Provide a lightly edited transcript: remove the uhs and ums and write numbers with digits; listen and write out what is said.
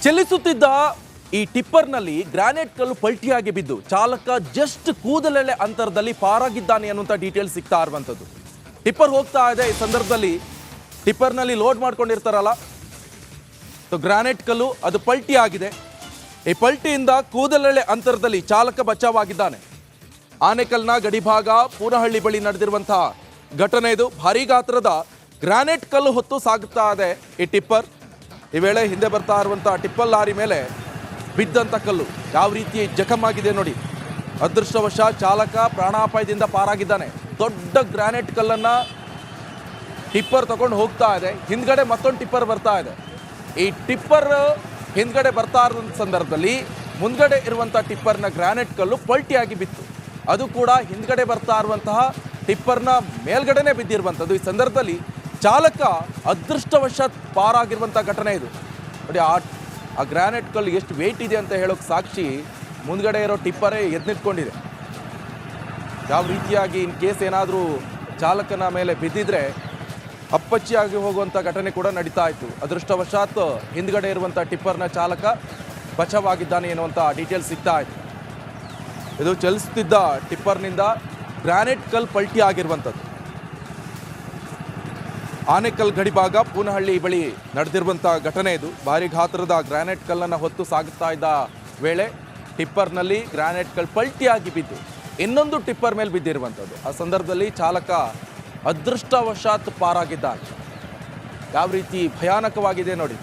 ಚಲಿಸುತ್ತಿದ್ದ ಈ ಟಿಪ್ಪರ್ನಲ್ಲಿ ಗ್ರಾನೈಟ್ ಕಲ್ಲು ಪಲ್ಟಿಯಾಗಿ ಬಿದ್ದು ಚಾಲಕ ಜಸ್ಟ್ ಕೂದಲೆಳೆ ಅಂತರದಲ್ಲಿ ಪಾರಾಗಿದ್ದಾನೆ ಅನ್ನುವಂಥ ಡೀಟೇಲ್ಸ್ ಸಿಗ್ತಾ ಇರುವಂಥದ್ದು. ಟಿಪ್ಪರ್ ಹೋಗ್ತಾ ಇದೆ, ಈ ಸಂದರ್ಭದಲ್ಲಿ ಟಿಪ್ಪರ್ನಲ್ಲಿ ಲೋಡ್ ಮಾಡ್ಕೊಂಡಿರ್ತಾರಲ್ಲ, ಗ್ರಾನೈಟ್ ಕಲ್ಲು ಅದು ಪಲ್ಟಿ ಆಗಿದೆ. ಈ ಪಲ್ಟಿಯಿಂದ ಕೂದಲೆಳೆ ಅಂತರದಲ್ಲಿ ಚಾಲಕ ಬಚಾವಾಗಿದ್ದಾನೆ. ಆನೇಕಲ್ನ ಗಡಿಭಾಗ ಪೂನಹಳ್ಳಿ ಬಳಿ ನಡೆದಿರುವಂತಹ ಘಟನೆ ಇದು. ಭಾರೀ ಗಾತ್ರದ ಗ್ರಾನೈಟ್ ಕಲ್ಲು ಹೊತ್ತು ಸಾಗುತ್ತಾ ಇದೆ ಈ ಟಿಪ್ಪರ್. ಈ ವೇಳೆ ಹಿಂದೆ ಬರ್ತಾ ಇರುವಂತಹ ಟಿಪ್ಪರ್ ಲಾರಿ ಮೇಲೆ ಬಿದ್ದಂಥ ಕಲ್ಲು ಯಾವ ರೀತಿ ಜಖಮಾಗಿದೆ ನೋಡಿ. ಅದೃಷ್ಟವಶ ಚಾಲಕ ಪ್ರಾಣಾಪಾಯದಿಂದ ಪಾರಾಗಿದ್ದಾನೆ. ದೊಡ್ಡ ಗ್ರಾನೈಟ್ ಕಲ್ಲನ್ನು ಟಿಪ್ಪರ್ ತಗೊಂಡು ಹೋಗ್ತಾ ಇದೆ. ಹಿಂದ್ಗಡೆ ಮತ್ತೊಂದು ಟಿಪ್ಪರ್ ಬರ್ತಾ ಇದೆ. ಈ ಟಿಪ್ಪರ್ ಹಿಂದ್ಗಡೆ ಬರ್ತಾ ಇರೋ ಸಂದರ್ಭದಲ್ಲಿ ಮುಂದ್ಗಡೆ ಇರುವಂಥ ಟಿಪ್ಪರ್ನ ಗ್ರಾನೈಟ್ ಕಲ್ಲು ಪಲ್ಟಿಯಾಗಿ ಬಿತ್ತು. ಅದು ಕೂಡ ಹಿಂದ್ಗಡೆ ಬರ್ತಾ ಇರುವಂತಹ ಟಿಪ್ಪರ್ನ ಮೇಲ್ಗಡೆನೆ ಬಿದ್ದಿರುವಂಥದ್ದು. ಈ ಸಂದರ್ಭದಲ್ಲಿ ಚಾಲಕ ಅದೃಷ್ಟವಶಾತ್ ಪಾರಾಗಿರುವಂಥ ಘಟನೆ ಇದು ನೋಡಿ. ಆ ಗ್ರಾನೈಟ್ ಕಲ್ಲು ಎಷ್ಟು ವೆಯ್ಟ್ ಇದೆ ಅಂತ ಹೇಳೋಕೆ ಸಾಕ್ಷಿ ಮುಂದ್ಗಡೆ ಇರೋ ಟಿಪ್ಪರೇ ಎದ್ದು ನಿಂತ್ಕೊಂಡಿದೆ. ಯಾವ ರೀತಿಯಾಗಿ ಇನ್ ಕೇಸ್ ಏನಾದರೂ ಚಾಲಕನ ಮೇಲೆ ಬಿದ್ದಿದ್ರೆ ಅಪ್ಪಚ್ಚಿಯಾಗಿ ಹೋಗುವಂಥ ಘಟನೆ ಕೂಡ ನಡೀತಾ ಇತ್ತು. ಅದೃಷ್ಟವಶಾತ್ ಹಿಂದ್ಗಡೆ ಇರುವಂಥ ಟಿಪ್ಪರ್ನ ಚಾಲಕ ಬಚಾವಾಗಿದ್ದಾನೆ ಎನ್ನುವಂಥ ಡೀಟೇಲ್ಸ್ ಸಿಗ್ತಾ ಇತ್ತು. ಇದು ಚಲಿಸುತ್ತಿದ್ದ ಟಿಪ್ಪರ್ನಿಂದ ಗ್ರಾನೈಟ್ ಕಲ್ಲು ಪಲ್ಟಿ ಆಗಿರುವಂಥದ್ದು. ಆನೇಕಲ್ ಗಡಿಭಾಗ ಪೂನಹಳ್ಳಿ ಬಳಿ ನಡೆದಿರುವಂಥ ಘಟನೆ ಇದು. ಭಾರಿ ಗಾತ್ರದ ಗ್ರಾನೈಟ್ ಕಲ್ಲನ್ನು ಹೊತ್ತು ಸಾಗುತ್ತಾ ಇದ್ದ ವೇಳೆ ಟಿಪ್ಪರ್ನಲ್ಲಿ ಗ್ರಾನೈಟ್ ಕಲ್ಲು ಪಲ್ಟಿಯಾಗಿ ಬಿದ್ದು ಇನ್ನೊಂದು ಟಿಪ್ಪರ್ ಮೇಲೆ ಬಿದ್ದಿರುವಂಥದ್ದು. ಆ ಸಂದರ್ಭದಲ್ಲಿ ಚಾಲಕ ಅದೃಷ್ಟವಶಾತ್ ಪಾರಾಗಿದ್ದಾನೆ. ಯಾವ ರೀತಿ ಭಯಾನಕವಾಗಿದೆ ನೋಡಿ.